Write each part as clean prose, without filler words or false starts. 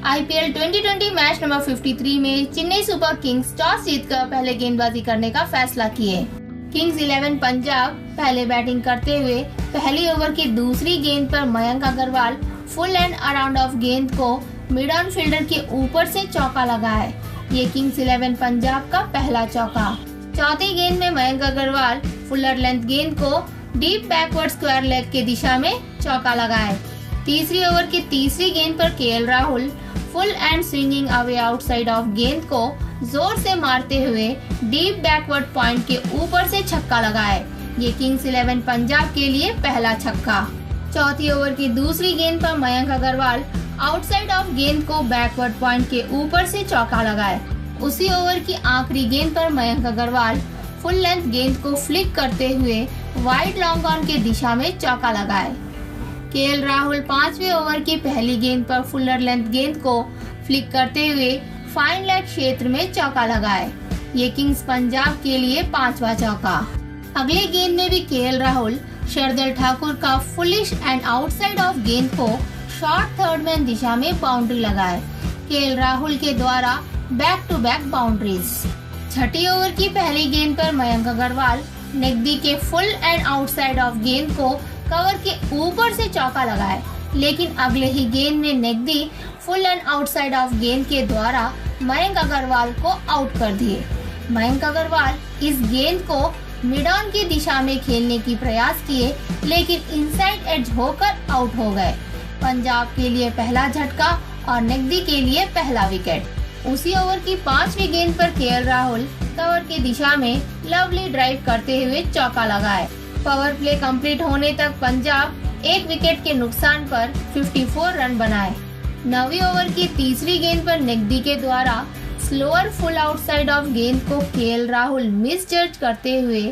IPL 2020 match number 53 में Chennai super Kings toss जीतकर पहले गेंदबाजी करने का फैसला किए। किंग्स 11 पंजाब पहले बैटिंग करते हुए पहली ओवर की दूसरी गेंद पर Mayank Agarwal full and around off गेंद को मिड ऑन फील्डर के ऊपर से चौका लगाए। ये किंग्स 11 पंजाब का पहला चौका। चौथी गेंद में मयंक अग्रवाल फुलर लेंथ गेंद को डीप बैकवर्ड स्क्वायर लेग के दिशा में चौका लगाए। तीसरी ओवर की तीसरी गेंद पर KL Rahul full and swinging away outside off गेंद को जोर से मारते हुए डीप बैकवर्ड पॉइंट के ऊपर से छक्का लगाए। ये किंग्स 11 पंजाब के लिए पहला छक्का। चौथी ओवर की दूसरी गेंद पर मयंक अग्रवाल आउटसाइड ऑफ गेंद को बैकवर्ड पॉइंट के ऊपर से चौका लगाए। उसी ओवर की आखिरी गेंद पर मयंक अग्रवाल फुल लेंथ गेंद को फ्लिक करते हुए वाइड लॉन्ग ऑन के दिशा में चौका लगाए। केएल राहुल पांचवें ओवर की पहली गेंद पर फुलर लेंथ गेंद को फ्लिक करते हुए फाइन लेग क्षेत्र में चौका लगाए। ये किंग्स पंजाब के लिए पांचवा चौका। अगले गेंद में भी केएल राहुल शार्दुल ठाकुर का फुलिश एंड आउटसाइड ऑफ गेंद को शॉर्ट थर्ड मैन दिशा में बाउंड्री लगाए। केएल राहुल के द्वारा back to back boundaries. Chhathi over की पहली गेंद पर मयंक अग्रवाल नकदी के फुल एंड आउटसाइड ऑफ गेंद को कवर के ऊपर से चौका लगाए, लेकिन अगले ही गेंद में नकदी फुल एंड आउटसाइड ऑफ गेंद के द्वारा मयंक अग्रवाल को आउट कर दिए। मयंक अग्रवाल इस गेंद को मिड ऑन की दिशा में खेलने की प्रयास किए, लेकिन इनसाइड एज होकर आउट हो गए। पंजाब के लिए पहला झटका और नकदी के लिए पहला विकेट। उसी ओवर की पांचवी गेंद पर केएल राहुल कवर की दिशा में लवली ड्राइव करते हुए चौका लगाए। पावर प्ले कंप्लीट होने तक पंजाब एक विकेट के नुकसान पर 54 रन बनाए। नौवीं ओवर की तीसरी गेंद पर नकदी के द्वारा स्लोअर फुल आउटसाइड ऑफ गेंद को केएल राहुल मिस जज करते हुए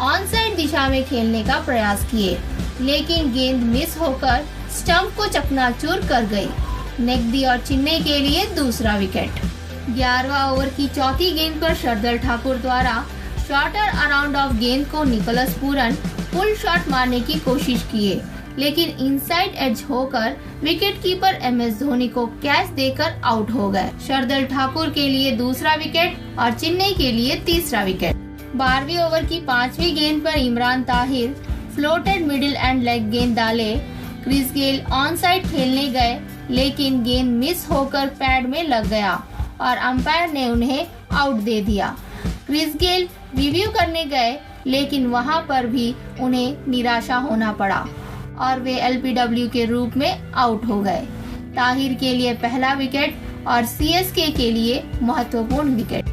ऑन साइड दिशा में खेलने का प्रयास किए, लेकिन गेंद मिस होकर स्टंप को चकनाचूर कर गई। नकदी और चेन्नई के लिए दूसरा विकेट। 11वां ओवर की चौथी गेंद पर शार्दुल ठाकुर द्वारा शॉर्टर अराउंड ऑफ गेंद को निकोलस पूरन फुल शॉट मारने की कोशिश किए, लेकिन इनसाइड एज होकर विकेट कीपर MS धोनी को कैच देकर आउट हो गए। शार्दुल ठाकुर के लिए दूसरा विकेट और चेन्नई के लिए तीसरा विकेट। 12वीं ओवर की पांचवी गेंद पर Imran Tahir floated middle and leg गेंद डाले। क्रिस गेल ऑन साइड खेलने गए, लेकिन गेंद मिस होकर पैड में लग गया और अंपायर ने उन्हें आउट दे दिया। क्रिस गेल रिव्यू करने गए, लेकिन वहां पर भी उन्हें निराशा होना पड़ा और वे LPW के रूप में आउट हो गए। ताहिर के लिए पहला विकेट और CSK के लिए महत्वपूर्ण विकेट।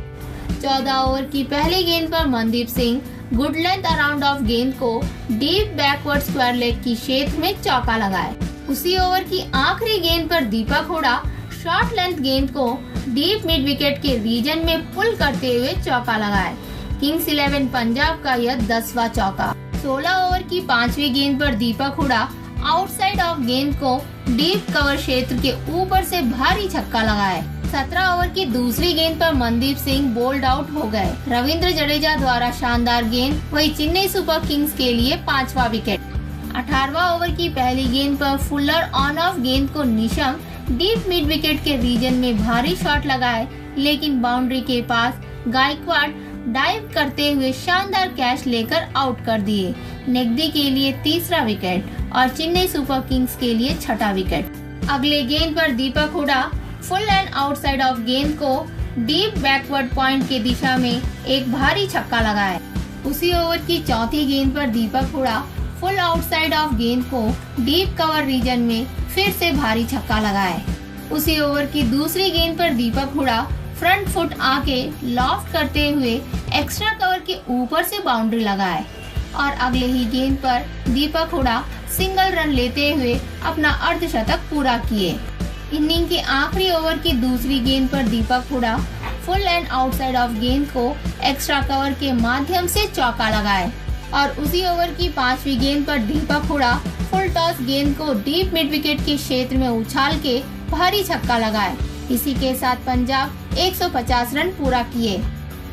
14 ओवर की पहली गेंद पर Mandeep Singh good length around off गेंद को डीप बैकवर्ड स्क्वायर लेग की क्षेत्र में चौका लगाए। उसी ओवर की आखिरी गेंद पर दीपक हुडा शॉर्ट लेंथ गेंद को डीप मिड विकेट के रीजन में पुल करते हुए चौका लगाए। किंग्स 11 पंजाब का यह 10वां चौका। 16 ओवर की पांचवी गेंद पर दीपक हुडा आउटसाइड ऑफ गेंद को डीप कवर क्षेत्र के ऊपर से भारी छक्का लगाए। 17 ओवर की दूसरी गेंद पर मनदीप सिंह बोल्ड आउट हो गए। रविंद्र जडेजा द्वारा शानदार गेंद, वही चेन्नई सुपर किंग्स के लिए 5वां विकेट। 18वां ओवर की पहली गेंद पर फुलर ऑन ऑफ गेंद को निशम डीप मिड विकेट के रीजन में भारी शॉट लगाए, लेकिन बाउंड्री के पास गायकवाड़ डाइव करते हुए शानदार कैच लेकर आउट कर दिए। नकदी के लिए तीसरा विकेट और चेन्नई सुपर किंग्स के लिए छठा विकेट। अगले गेंद पर Deepak Hooda full and outside off गेंद को डीप बैकवर्ड पॉइंट के दिशा में एक भारी छक्का लगाए। उसी ओवर की चौथी गेंद पर Deepak Hooda full outside off गेंद को डीप कवर रीजन में फिर से भारी छक्का लगाए। उसी ओवर की दूसरी गेंद पर दीपक हुडा फ्रंट फुट आके लॉफ्ट करते हुए एक्स्ट्रा कवर के ऊपर से बाउंड्री लगाए और अगले ही गेंद पर दीपक हुडा सिंगल रन लेते हुए अपना अर्धशतक पूरा किए। इनिंग के आखिरी ओवर की दूसरी गेंद पर Deepak Hooda full and outside off गेंद को एक्स्ट्रा कवर के माध्यम से चौका लगाए और उसी ओवर की पांचवी गेंद पर दीपक हुडा फुल टॉस गेंद को डीप मिड विकेट के क्षेत्र में उछाल के भारी छक्का लगाए। इसी के साथ पंजाब 150 रन पूरा किए।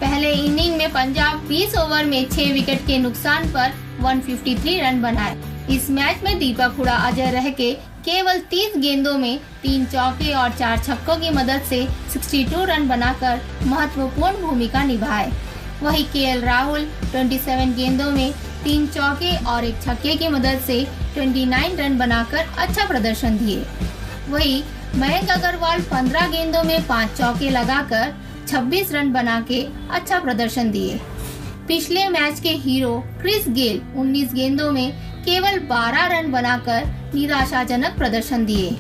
पहले इनिंग में पंजाब 20 ओवर में 6 विकेट के नुकसान पर 153 रन बनाए। इस मैच में दीपक हुडा अजय रह के केवल 30 गेंदों में 3 चौके और 4 छक्कों की मदद से 62 रन बनाकर महत्वपूर्ण भूमिका निभाए। वहीं केएल राहुल 27 गेंदों में 3 चौके और 1 छक्के की मदद से 29 रन बनाकर अच्छा प्रदर्शन दिए। वहीं मयंक अग्रवाल 15 गेंदों में 5 चौके लगाकर 26 रन बना के अच्छा प्रदर्शन दिए। पिछले मैच के हीरो क्रिस गेल 19 गेंदों में केवल 12 रन बनाकर निराशाजनक प्रदर्शन दिए।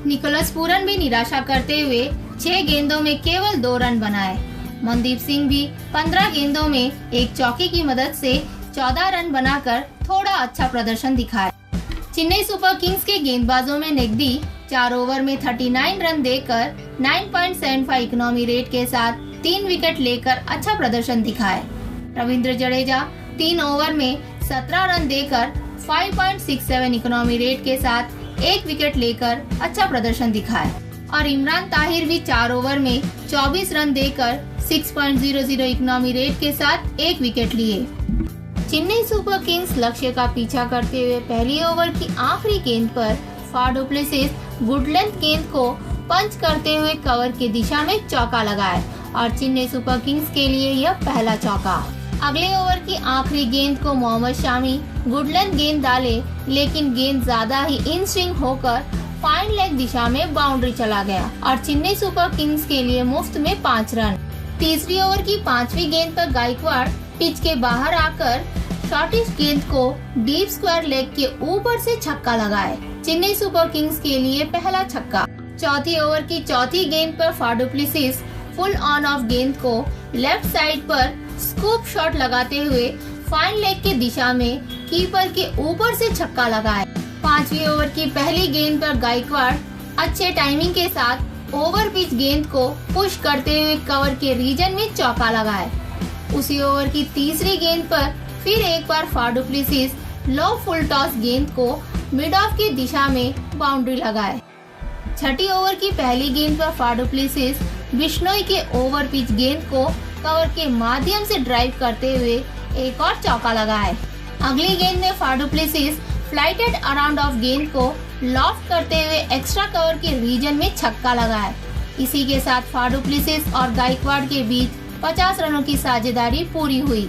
निकोलस पूरन भी निराशा करते हुए 6 गेंदों में केवल 2 रन बनाए। मनदीप सिंह भी 15 गेंदों में 1 चौके की मदद से 14 रन बनाकर थोड़ा अच्छा प्रदर्शन दिखाया। चेन्नई सुपर किंग्स के गेंदबाजों में नेग्दी 4 ओवर में 39 रन देकर 9.75 इकोनॉमी रेट के साथ 3 विकेट लेकर अच्छा प्रदर्शन दिखाए। रविंद्र जडेजा 3 ओवर में 17 रन देकर 5.67 इकोनॉमी रेट के साथ 1 विकेट लेकर अच्छा प्रदर्शन दिखाए और इमरान ताहिर भी 4 ओवर में 24 रन देकर 6.00 इकोनॉमी रेट के साथ 1 विकेट लिए। चेन्नई सुपर किंग्स लक्ष्य का पीछा करते हुए पहली ओवर की आखिरी गेंद पर Faf du Plessis good length गेंद को पंच करते हुए कवर की दिशा में चौका लगाए और चेन्नई सुपर किंग्स के लिए यह पहला चौका। अगले ओवर की आखिरी गेंद को मोहम्मद शामी गुड लेंथ गेंद डाले, लेकिन गेंद ज्यादा ही इन स्विंग होकर फाइन लेग दिशा में बाउंड्री चला गया और चेन्नई सुपर किंग्स के लिए मुफ्त में 5 रन। तीसरी ओवर की 5वीं गेंद पर गायकवाड़ पिच के बाहर आकर शॉर्टिश गेंद को डीप स्क्वायर लेग के ऊपर से छक्का लगाए। चेन्नई सुपर किंग्स के लिए पहला छक्का। चौथी ओवर की चौथी गेंद पर Faf du Plessis full on off गेंद को लेफ्ट साइड पर स्कूप शॉट लगाते हुए फाइन लेग की दिशा में कीपर के ऊपर से छक्का लगाए। 5वीं ओवर की पहली गेंद पर गायकवाड़ अच्छे टाइमिंग के साथ ओवर पिच गेंद को पुश करते हुए कवर के रीजन में चौका लगाए। उसी ओवर की तीसरी गेंद पर फिर एक बार फाफ डु प्लेसिस लो फुल टॉस गेंद को मिड ऑफ की दिशा में बाउंड्री लगाए। छठी ओवर की पहली गेंद पर फाफ डु प्लेसिस बिश्नोई के ओवर पिच गेंद को कवर के माध्यम से ड्राइव करते हुए एक और चौका लगाए। अगली गेंद में Faf du Plessis flighted around off गेंद को लॉफ्ट करते हुए एक्स्ट्रा कवर के रीजन में छक्का लगाए। इसी के साथ फाफ डु प्लेसिस और गायकवाड़ के बीच 50 रनों की साझेदारी पूरी हुई।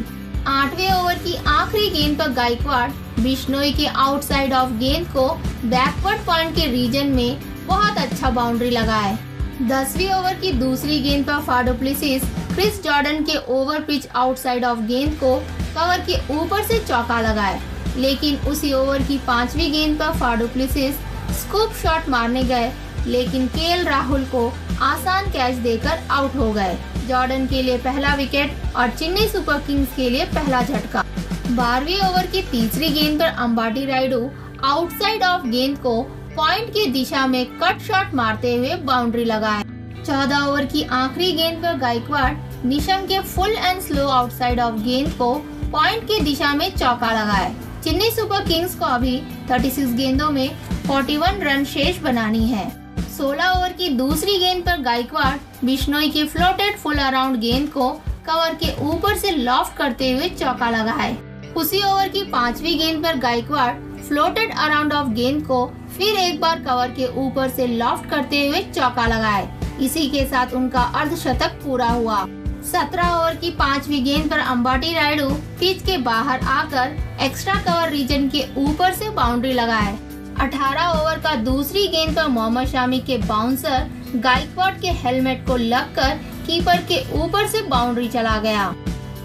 8वें ओवर की आखिरी गेंद पर गायकवाड़ बिश्नोई के आउटसाइड ऑफ गेंद को बैकवर्ड पॉइंट के रीजन में बहुत अच्छा बाउंड्री लगाए। 10वीं ओवर की दूसरी गेंद पर Faf du Plessis Chris Jordan के ओवर पिच आउटसाइड ऑफ गेंद को कवर के ऊपर से चौका लगाए, लेकिन उसी ओवर की 5वीं गेंद पर Faf du Plessis scoop shot मारने गए, लेकिन केएल राहुल को आसान कैच देकर आउट हो गए। जॉर्डन के लिए पहला विकेट और चेन्नई सुपर किंग्स के लिए पहला झटका। 12वीं ओवर की तीसरी गेंद पर अंबाटी रायडू आउटसाइड ऑफ गेंद को पॉइंट की दिशा में कट शॉट मारते हुए बाउंड्री लगाए। 14 ओवर की आखिरी गेंद पर गायकवाड़ निशम के full and slow outside off गेंद को पॉइंट की दिशा में चौका लगाए। चेन्नई सुपर किंग्स को अभी 36 गेंदों में 41 रन शेष बनानी है। 16 ओवर की दूसरी गेंद पर गायकवाड़ बिश्नोई के फ्लोटेड फुल अराउंड गेंद को कवर के ऊपर से लॉफ्ट करते हुए चौका लगाए। उसी ओवर की 5वीं गेंद पर गायकवाड़ फ्लोटेड अराउंड ऑफ गेंद को फिर एक बार कवर के ऊपर से लॉफ्ट करते हुए चौका लगाए। इसी के साथ उनका अर्धशतक पूरा हुआ। 17 ओवर की 5वीं गेंद पर अंबाटी रायडू पिच के बाहर आकर एक्स्ट्रा कवर रीजन के ऊपर से बाउंड्री लगाए। 18 ओवर का दूसरी गेंद पर मोहम्मद शामी के बाउंसर गायकवाड़ के हेलमेट को लगकर कीपर के ऊपर से बाउंड्री चला गया।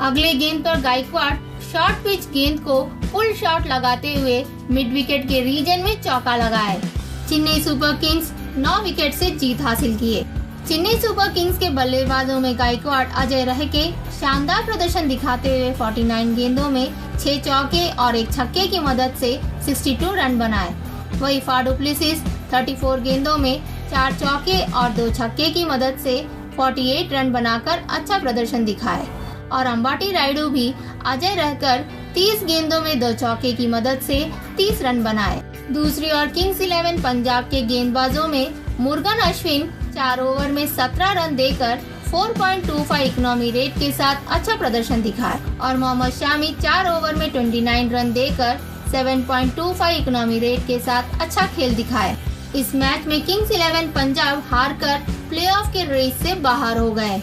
अगले गेंद पर गायकवाड़ शॉर्ट पिच गेंद को फुल शॉट लगाते हुए मिड विकेट के रीजन में चौका लगाए। चेन्नई सुपर किंग्स 9 विकेट से जीत हासिल किए। चेन्नई सुपर किंग्स के बल्लेबाजों में गायकवाड़ अजय रहके शानदार प्रदर्शन दिखाते हुए 49 गेंदों में 6 चौके और 1 छक्के की मदद से 62 रन बनाए। वही फाफ डु प्लेसिस 34 गेंदों में 4 चौके और 2 छक्के की मदद से 48 रन बनाकर अच्छा प्रदर्शन दिखाए और अंबाटी रायडू भी अजय रहकर 30 गेंदों में 2 चौके की मदद से 30 रन बनाए। दूसरी ओर किंग्स 11 पंजाब के गेंदबाजों में मुर्गन अश्विन 4 ओवर में 17 रन देकर 4.25 इकोनॉमी रेट के साथ अच्छा प्रदर्शन दिखाए और मोहम्मद शामी 4 ओवर में 29 रन देकर 7.25 इकोनॉमी रेट के साथ अच्छा खेल दिखाए। इस मैच में किंग्स 11 पंजाब हारकर प्लेऑफ के रेस से बाहर हो गए।